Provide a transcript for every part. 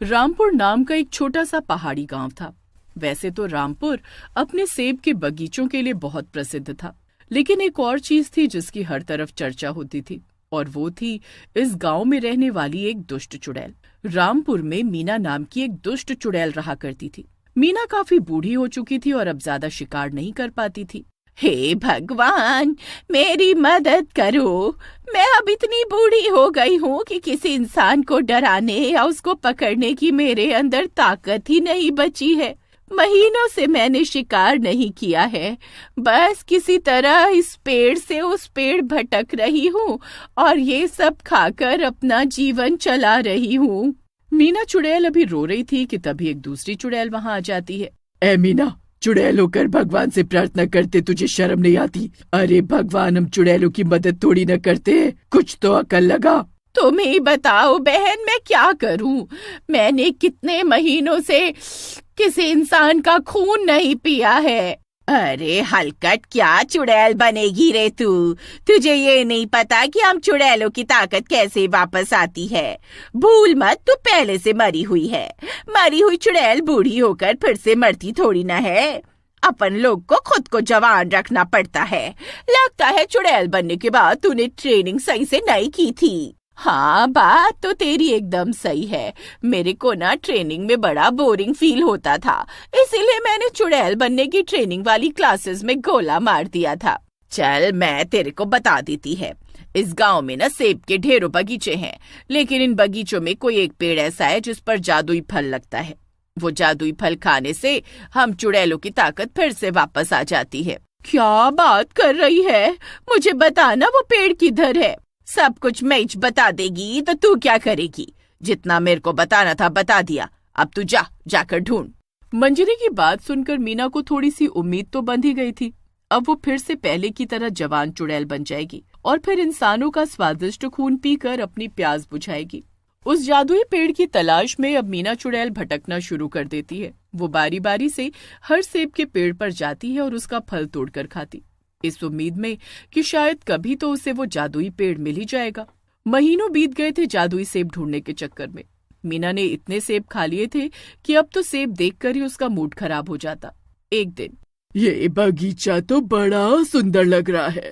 रामपुर नाम का एक छोटा सा पहाड़ी गांव था। वैसे तो रामपुर अपने सेब के बगीचों के लिए बहुत प्रसिद्ध था, लेकिन एक और चीज थी जिसकी हर तरफ चर्चा होती थी, और वो थी इस गांव में रहने वाली एक दुष्ट चुड़ैल। रामपुर में मीना नाम की एक दुष्ट चुड़ैल रहा करती थी। मीना काफी बूढ़ी हो चुकी थी और अब ज्यादा शिकार नहीं कर पाती थी। हे भगवान, मेरी मदद करो। मैं अब इतनी बूढ़ी हो गई हूँ कि किसी इंसान को डराने या उसको पकड़ने की मेरे अंदर ताकत ही नहीं बची है। महीनों से मैंने शिकार नहीं किया है, बस किसी तरह इस पेड़ से उस पेड़ भटक रही हूँ और ये सब खाकर अपना जीवन चला रही हूँ। मीना चुड़ैल अभी रो रही थी कि तभी एक दूसरी चुड़ैल वहां आ जाती है। ए मीना, चुड़ैल होकर भगवान से प्रार्थना करते तुझे शर्म नहीं आती? अरे भगवान हम चुड़ैलों की मदद थोड़ी न करते हैं, कुछ तो अकल लगा। तुम ही बताओ बहन, मैं क्या करूं? मैंने कितने महीनों से किसी इंसान का खून नहीं पिया है। अरे हलकट, क्या चुड़ैल बनेगी रे तू? तुझे ये नहीं पता कि हम चुड़ैलों की ताकत कैसे वापस आती है? भूल मत, तू पहले से मरी हुई है। मरी हुई चुड़ैल बूढ़ी होकर फिर से मरती थोड़ी ना है। अपन लोग को खुद को जवान रखना पड़ता है। लगता है चुड़ैल बनने के बाद तूने ट्रेनिंग सही से नहीं की थी। हाँ, बात तो तेरी एकदम सही है। मेरे को ना ट्रेनिंग में बड़ा बोरिंग फील होता था, इसीलिए मैंने चुड़ैल बनने की ट्रेनिंग वाली क्लासेस में गोला मार दिया था। चल मैं तेरे को बता देती है। इस गांव में ना सेब के ढेरों बगीचे हैं, लेकिन इन बगीचों में कोई एक पेड़ ऐसा है जिस पर जादुई फल लगता है। वो जादुई फल खाने से हम चुड़ैलों की ताकत फिर से वापस आ जाती है। क्या बात कर रही है? मुझे बताना वो पेड़ किधर है। सब कुछ मैच बता देगी तो तू क्या करेगी? जितना मेरे को बताना था बता दिया, अब तू जाकर ढूंढ। मंजरी की बात सुनकर मीना को थोड़ी सी उम्मीद तो बंध ही गई थी। अब वो फिर से पहले की तरह जवान चुड़ैल बन जाएगी और फिर इंसानों का स्वादिष्ट खून पीकर अपनी प्यास बुझाएगी। उस जादुई पेड़ की तलाश में अब मीना चुड़ैल भटकना शुरू कर देती है। वो बारी बारी से हर सेब के पेड़ पर जाती है और उसका फल तोड़कर खाती, इस उम्मीद में कि शायद कभी तो उसे वो जादुई पेड़ मिल ही जाएगा। महीनों बीत गए थे जादुई सेब ढूंढने के चक्कर में। मीना ने इतने सेब खा लिए थे कि अब तो सेब देखकर ही उसका मूड खराब हो जाता। एक दिन, ये बगीचा तो बड़ा सुंदर लग रहा है।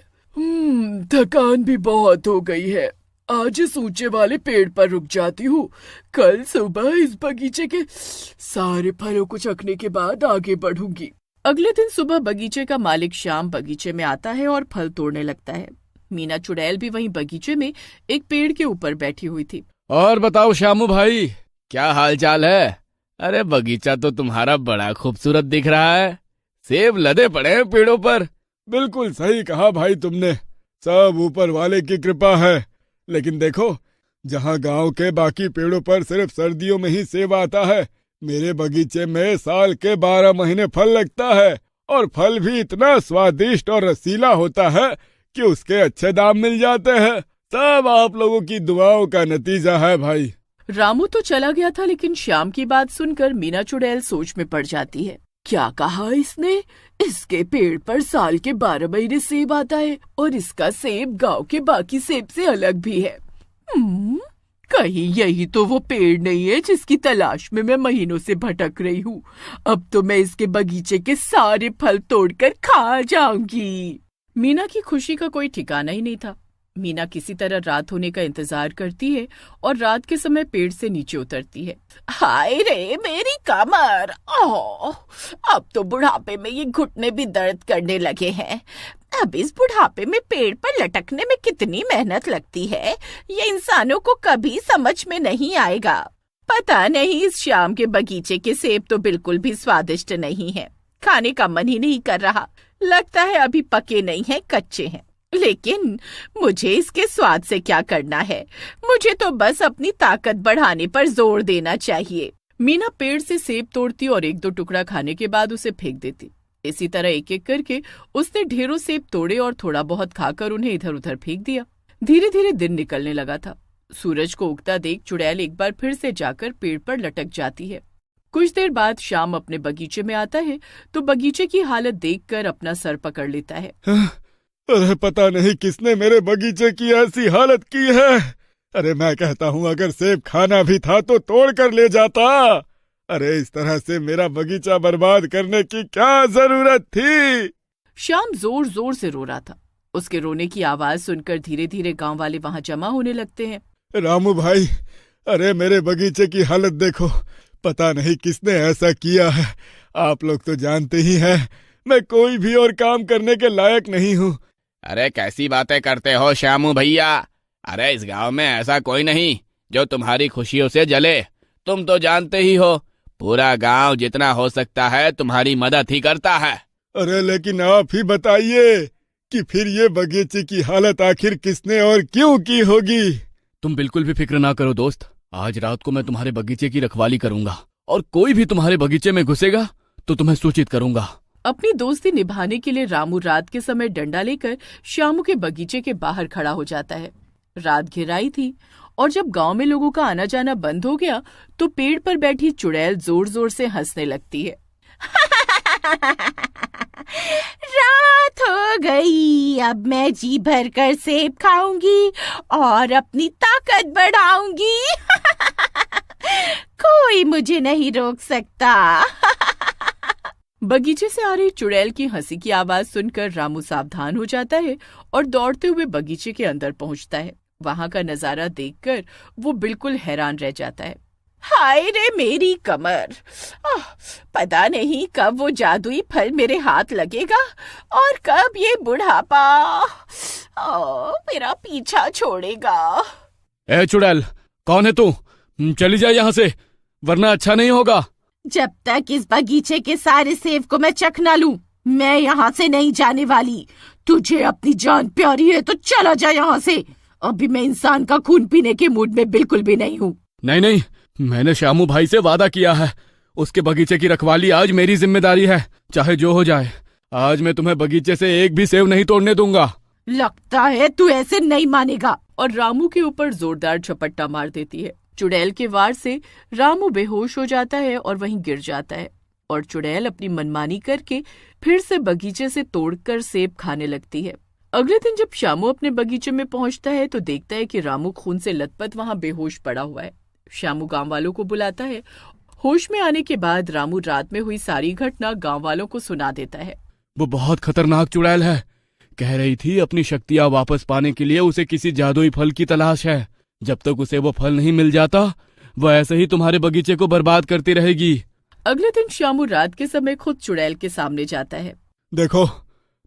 थकान भी बहुत हो गई है। आज इस ऊंचे वाले पेड़ पर रुक जाती हूँ। कल सुबह इस बगीचे के सारे फलों को चखने के बाद आगे बढ़ूंगी। अगले दिन सुबह बगीचे का मालिक श्याम बगीचे में आता है और फल तोड़ने लगता है। मीना चुड़ैल भी वहीं बगीचे में एक पेड़ के ऊपर बैठी हुई थी। और बताओ श्यामू भाई, क्या हाल चाल है? अरे बगीचा तो तुम्हारा बड़ा खूबसूरत दिख रहा है। सेब लदे पड़े हैं पेड़ों पर। बिल्कुल सही कहा भाई तुमने, सब ऊपर वाले की कृपा है। लेकिन देखो, जहाँ गांव के बाकी पेड़ों पर सिर्फ सर्दियों में ही सेब आता है, मेरे बगीचे में साल के 12 महीने फल लगता है, और फल भी इतना स्वादिष्ट और रसीला होता है कि उसके अच्छे दाम मिल जाते हैं। सब आप लोगों की दुआओं का नतीजा है भाई। रामू तो चला गया था, लेकिन श्याम की बात सुनकर मीना चुड़ैल सोच में पड़ जाती है। क्या कहा इसने? इसके पेड़ पर साल के 12 महीने सेब आता है और इसका सेब गांव के बाकी सेब से अलग भी है। कहीं यही तो वो पेड़ नहीं है जिसकी तलाश में मैं महीनों से भटक रही हूँ। अब तो मैं इसके बगीचे के सारे फल तोड़कर खा जाऊंगी। मीना की खुशी का कोई ठिकाना ही नहीं था। मीना किसी तरह रात होने का इंतजार करती है और रात के समय पेड़ से नीचे उतरती है। हाय रे मेरी कमर! अब तो बुढ़ापे में ये घुटने भी दर्द करने लगे हैं। अब इस बुढ़ापे में पेड़ पर लटकने में कितनी मेहनत लगती है, ये इंसानों को कभी समझ में नहीं आएगा। पता नहीं, इस शाम के बगीचे के सेब तो बिल्कुल भी स्वादिष्ट नहीं है। खाने का मन ही नहीं कर रहा। लगता है अभी पके नहीं हैं, कच्चे हैं। लेकिन मुझे इसके स्वाद से क्या करना है? मुझे तो बस अपनी ताकत बढ़ाने पर जोर देना चाहिए। मीना पेड़ से सेब तोड़ती और एक दो टुकड़ा खाने के बाद उसे फेंक देती। इसी तरह एक एक करके उसने ढेरों सेब तोड़े और थोड़ा बहुत खाकर उन्हें इधर उधर फेंक दिया। धीरे धीरे दिन निकलने लगा था। सूरज को उगता देख चुड़ैल एक बार फिर से जाकर पेड़ पर लटक जाती है। कुछ देर बाद शाम अपने बगीचे में आता है तो बगीचे की हालत देखकर अपना सर पकड़ लेता है। अरे पता नहीं किसने मेरे बगीचे की ऐसी हालत की है। अरे मैं कहता हूँ अगर सेब खाना भी था तो तोड़ कर ले जाता। अरे इस तरह से मेरा बगीचा बर्बाद करने की क्या जरूरत थी। श्याम जोर जोर से रो रहा था। उसके रोने की आवाज सुनकर धीरे धीरे गांव वाले वहां जमा होने लगते हैं। रामू भाई, अरे मेरे बगीचे की हालत देखो, पता नहीं किसने ऐसा किया है। आप लोग तो जानते ही हैं मैं कोई भी और काम करने के लायक नहीं हूँ। अरे कैसी बातें करते हो श्यामू भैया। अरे इस गांव में ऐसा कोई नहीं जो तुम्हारी खुशियों से जले। तुम तो जानते ही हो पूरा गांव जितना हो सकता है तुम्हारी मदद ही करता है। अरे लेकिन आप ही बताइए कि फिर ये बगीचे की हालत आखिर किसने और क्यों की होगी। तुम बिल्कुल भी फिक्र ना करो दोस्त। आज रात को मैं तुम्हारे बगीचे की रखवाली करूंगा और कोई भी तुम्हारे बगीचे में घुसेगा तो तुम्हें सूचित करूंगा। अपनी दोस्ती निभाने के लिए रामू रात के समय डंडा लेकर श्यामू के बगीचे के बाहर खड़ा हो जाता है। रात घिर आई थी और जब गांव में लोगों का आना जाना बंद हो गया तो पेड़ पर बैठी चुड़ैल जोर जोर से हंसने लगती है। रात हो गई, अब मैं जी भर कर सेब खाऊंगी और अपनी ताकत बढ़ाऊंगी। कोई मुझे नहीं रोक सकता। बगीचे से आ रही चुड़ैल की हंसी की आवाज सुनकर रामू सावधान हो जाता है और दौड़ते हुए बगीचे के अंदर पहुंचता है। वहां का नजारा देखकर वो बिल्कुल हैरान रह जाता है। हाय रे मेरी कमर, पता नहीं कब वो जादुई फल मेरे हाथ लगेगा और कब ये बुढ़ापा मेरा पीछा छोड़ेगा। ए चुड़ैल, कौन है तू? चली जाए यहाँ से वरना अच्छा नहीं होगा। जब तक इस बगीचे के सारे सेब को मैं चख ना लूं, मैं यहाँ से नहीं जाने वाली। तुझे अपनी जान प्यारी है तो चला जा यहाँ से। अभी मैं इंसान का खून पीने के मूड में बिल्कुल भी नहीं हूँ। नहीं नहीं, मैंने श्यामू भाई से वादा किया है। उसके बगीचे की रखवाली आज मेरी जिम्मेदारी है, चाहे जो हो जाए। आज मैं तुम्हें बगीचे से एक भी सेब नहीं तोड़ने दूंगा। लगता है तू ऐसे नहीं मानेगा। और रामू के ऊपर जोरदार झपट्टा मार देती है। चुड़ैल के वार से रामू बेहोश हो जाता है और वहीं गिर जाता है और चुड़ैल अपनी मनमानी करके फिर से बगीचे से तोड़कर सेब खाने लगती है। अगले दिन जब श्यामू अपने बगीचे में पहुंचता है तो देखता है कि रामू खून से लथपथ वहां बेहोश पड़ा हुआ है। श्यामू गांव वालों को बुलाता है। होश में आने के बाद रामू रात में हुई सारी घटना गांव वालों को सुना देता है। वो बहुत खतरनाक चुड़ैल है। कह रही थी अपनी शक्तियां वापस पाने के लिए उसे किसी जादुई फल की तलाश है। जब तक उसे वो फल नहीं मिल जाता वो ऐसे ही तुम्हारे बगीचे को बर्बाद करती रहेगी। अगले दिन श्यामू रात के समय खुद चुड़ैल के सामने जाता है। देखो,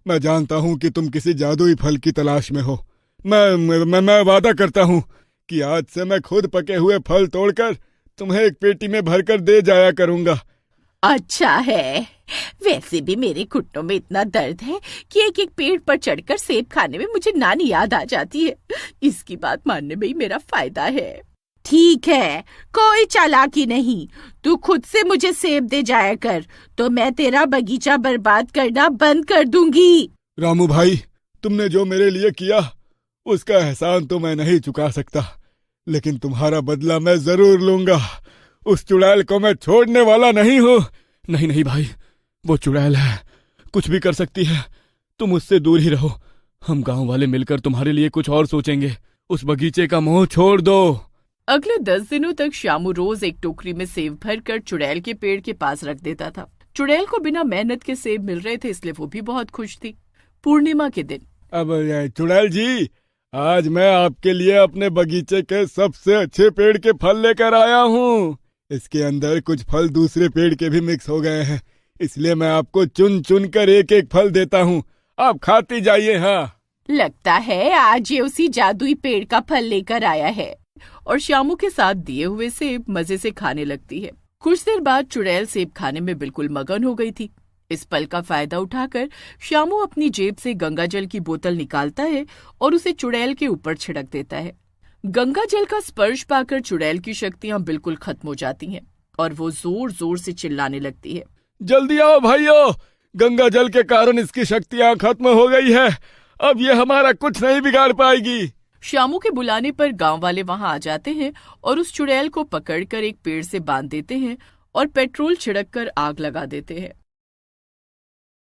मैं जानता हूँ कि तुम किसी जादुई फल की तलाश में हो। मैं वादा करता हूँ कि आज से मैं खुद पके हुए फल तोड़कर तुम्हें एक पेटी में भरकर दे जाया करूंगा। अच्छा है, वैसे भी मेरे घुटनों में इतना दर्द है कि एक एक पेड़ पर चढ़कर सेब खाने में मुझे नानी याद आ जाती है। इसकी बात मानने में ही मेरा फायदा है। ठीक है, कोई चालाकी नहीं। तू खुद से मुझे सेब दे जाया कर तो मैं तेरा बगीचा बर्बाद करना बंद कर दूंगी। रामू भाई, तुमने जो मेरे लिए किया उसका एहसान तो मैं नहीं चुका सकता, लेकिन तुम्हारा बदला मैं जरूर लूंगा। उस चुड़ैल को मैं छोड़ने वाला नहीं हूँ। नहीं नहीं भाई, वो चुड़ैल है, कुछ भी कर सकती है। तुम उससे दूर ही रहो। हम गांव वाले मिलकर तुम्हारे लिए कुछ और सोचेंगे। उस बगीचे का मोह छोड़ दो। अगले 10 दिनों तक श्यामू रोज एक टोकरी में सेब भरकर चुड़ैल के पेड़ के पास रख देता था। चुड़ैल को बिना मेहनत के सेब मिल रहे थे, इसलिए वो भी बहुत खुश थी। पूर्णिमा के दिन। अब चुड़ैल जी, आज मैं आपके लिए अपने बगीचे के सबसे अच्छे पेड़ के फल लेकर आया हूँ। इसके अंदर कुछ फल दूसरे पेड़ के भी मिक्स हो गए हैं, इसलिए मैं आपको चुन चुन कर एक एक फल देता हूँ। आप खाती जाइए। हाँ, लगता है आज ये उसी जादुई पेड़ का फल लेकर आया है। और श्यामू के साथ दिए हुए सेब मजे से खाने लगती है। कुछ देर बाद चुड़ैल सेब खाने में बिल्कुल मगन हो गई थी। इस पल का फायदा उठाकर श्यामू अपनी जेब से गंगा जल की बोतल निकालता है और उसे चुड़ैल के ऊपर छिड़क देता है। गंगा जल का स्पर्श पाकर चुड़ैल की शक्तियां बिल्कुल खत्म हो जाती हैं और वो जोर जोर से चिल्लाने लगती है। जल्दी आओ भाइयों, गंगा जल के कारण इसकी शक्तियां खत्म हो गई है। अब ये हमारा कुछ नहीं बिगाड़ पाएगी। श्यामू के बुलाने पर गांव वाले वहां आ जाते हैं और उस चुड़ैल को पकड़कर एक पेड़ से बांध देते हैं और पेट्रोल छिड़क कर आग लगा देते हैं।